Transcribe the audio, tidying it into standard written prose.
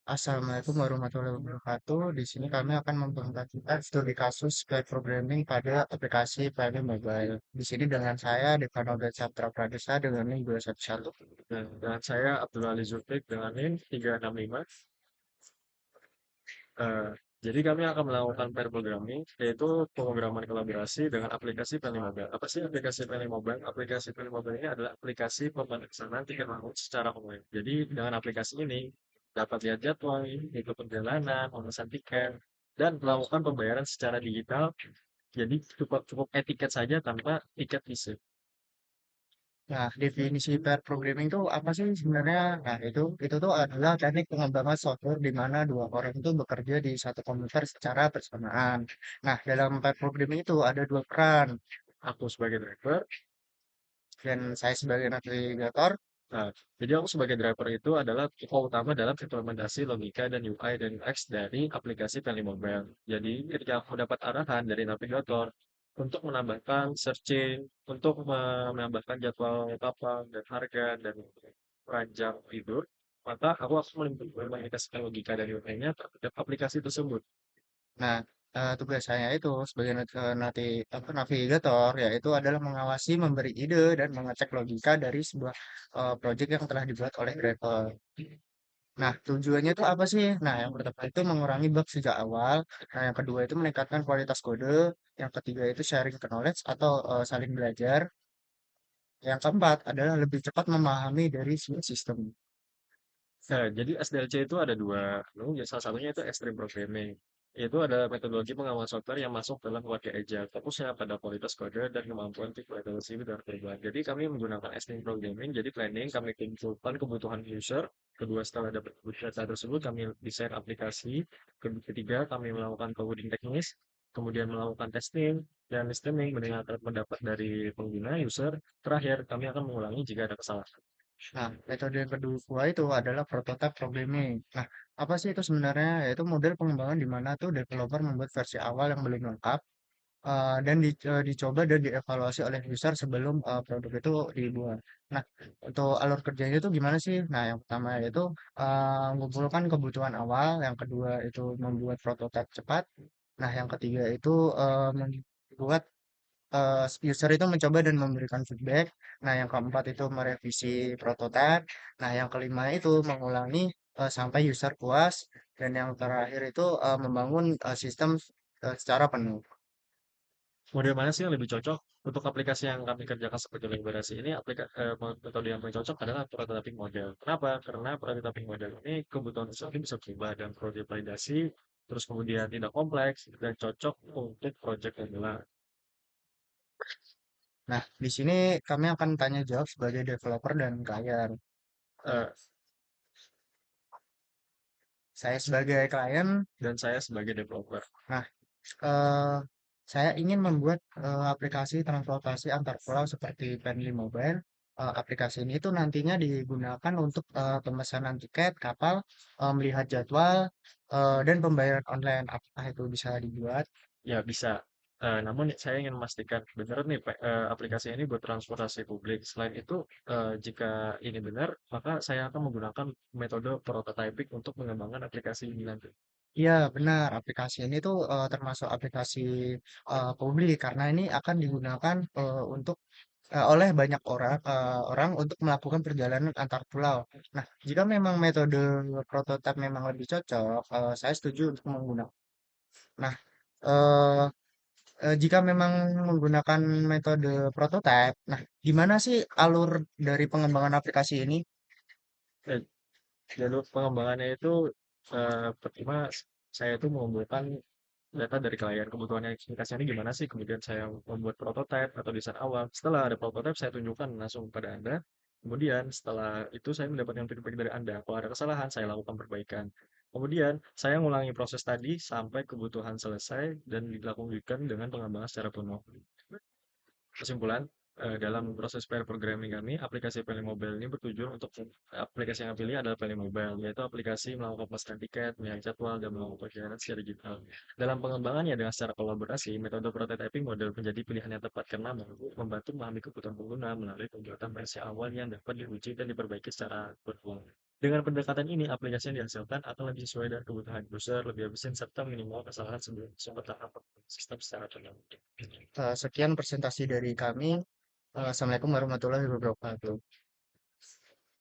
Assalamualaikum warahmatullahi wabarakatuh. Di sini kami akan mempresentasikan studi kasus pair programming pada aplikasi PLN Mobile. Di sini dengan saya, Dekanauda Chandra Pradesa dengan NIM 211. Dan saya Abdul Ali Zulfiq dengan NIM 365. Eh, jadi kami akan melakukan pair programming, yaitu pemrograman kolaborasi dengan aplikasi Penny Mobile. Apa sih aplikasi Penny Mobile? Aplikasi Penny Mobile ini adalah aplikasi pemesanan tiket laut secara online. Jadi dengan aplikasi ini dapat lihat jadwal, ikut perjalanan, memesan tiket, dan melakukan pembayaran secara digital. Jadi cukup cukup etiket saja tanpa tiket fisik. Nah, definisi pair programming itu apa sih sebenarnya? Nah, itu tuh adalah teknik pengembangan software di mana dua orang itu bekerja di satu komputer secara bersamaan. Nah, dalam pair programming itu ada dua peran Aku sebagai driver. dan saya sebagai navigator. Nah, jadi aku sebagai driver itu adalah tokoh utama dalam implementasi logika dan UI dan UX dari aplikasi Peli Mobile. Jadi ketika aku dapat arahan dari navigator untuk menambahkan searching, untuk menambahkan jadwal kapal dan harga dan ranjang tidur, maka aku harus mengimplementasikan logika dan UI-nya terhadap aplikasi tersebut. Nah, tugas saya itu sebagai navigator, yaitu adalah mengawasi, memberi ide, dan mengecek logika dari sebuah proyek yang telah dibuat oleh driver. Nah, tujuannya itu apa sih? Nah, yang pertama itu mengurangi bug sejak awal. Nah, yang kedua itu meningkatkan kualitas kode. Yang ketiga itu sharing knowledge atau saling belajar. Yang keempat adalah lebih cepat memahami dari sebuah sistem. Nah, jadi SDLC itu ada dua, ya salah satunya itu Extreme Programming. Itu ada metodologi pengawasan software yang masuk dalam keluarga Agile, fokusnya pada kualitas kode dan kemampuan tim redaksi dan perubahan. Jadi kami menggunakan Extreme Programming, jadi planning, kami tentukan kebutuhan user. Kedua, setelah dapat data tersebut, kami desain aplikasi. Ketiga, kami melakukan coding teknis, kemudian melakukan testing, dan listening mendengarkan pendapat dari pengguna, user. Terakhir, kami akan mengulangi jika ada kesalahan. Nah, metode yang kedua itu adalah prototype programming. Nah, apa sih itu sebenarnya? Yaitu model pengembangan di mana tuh developer membuat versi awal yang belum lengkap dan dicoba dan dievaluasi oleh user sebelum produk itu dibuat. Nah, untuk alur kerjanya itu gimana sih? Nah, yang pertama itu mengumpulkan kebutuhan awal, yang kedua itu membuat prototipe cepat, nah yang ketiga itu membuat user itu mencoba dan memberikan feedback. Nah, yang keempat itu merevisi prototipe. Nah, yang kelima itu mengulangi sampai user puas. Dan yang terakhir itu membangun sistem secara penuh. Model mana sih yang lebih cocok untuk aplikasi yang kami kerjakan seperti kolaborasi ini? Metode yang paling cocok adalah prototyping model. Kenapa? Karena prototyping model ini kebutuhan user ini bisa berubah dan perlu validasi, terus kemudian tidak kompleks dan cocok untuk project pemula. Nah, di sini kami akan tanya jawab sebagai developer dan klien. Eh, Saya sebagai klien, dan saya sebagai developer. nah, eh, saya ingin membuat aplikasi transportasi antar pulau seperti Penly Mobile. Aplikasi ini itu nantinya digunakan untuk pemesanan tiket kapal, melihat jadwal, dan pembayaran online. Apakah itu bisa dibuat? Ya bisa. Namun saya ingin memastikan benar nih aplikasi ini buat transportasi publik. Selain itu, jika ini benar, maka saya akan menggunakan metode prototyping untuk mengembangkan aplikasi ini nanti. Iya, benar. Aplikasi ini tuh termasuk aplikasi publik karena ini akan digunakan untuk oleh banyak orang untuk melakukan perjalanan antar pulau. Nah, jika memang metode prototipe memang lebih cocok, saya setuju untuk menggunakan. Nah, eh, jika memang menggunakan metode prototipe, nah, gimana sih alur dari pengembangan aplikasi ini? Eh, Jalur pengembangannya itu pertama saya itu mengumpulkan data dari klien kebutuhannya aplikasinya gimana sih, kemudian saya membuat prototipe atau desain awal. Setelah ada prototipe saya tunjukkan langsung pada Anda. Kemudian setelah itu saya mendapatkan feedback dari Anda. Kalau ada kesalahan saya lakukan perbaikan. Kemudian saya ngulangi proses tadi sampai kebutuhan selesai dan dilakukan dengan pengembangan secara penuh. Kesimpulan, dalam proses pair programming kami, aplikasi Peli Mobile ini bertujuan untuk aplikasi yang kami pilih adalah Peli Mobile, yaitu aplikasi melakukan pemesanan tiket, melihat jadwal, dan melakukan perjalanan secara digital. Dalam pengembangannya dengan secara kolaborasi, metode prototyping model menjadi pilihan yang tepat karena membantu memahami kebutuhan pengguna melalui pembuatan versi awal yang dapat diuji dan diperbaiki secara berulang. Dengan pendekatan ini, aplikasi yang dihasilkan akan lebih sesuai dengan kebutuhan user, lebih efisien, serta minimal kesalahan sebelum sempat tahap sistem secara tenang. Sekian presentasi dari kami. Assalamualaikum warahmatullahi wabarakatuh.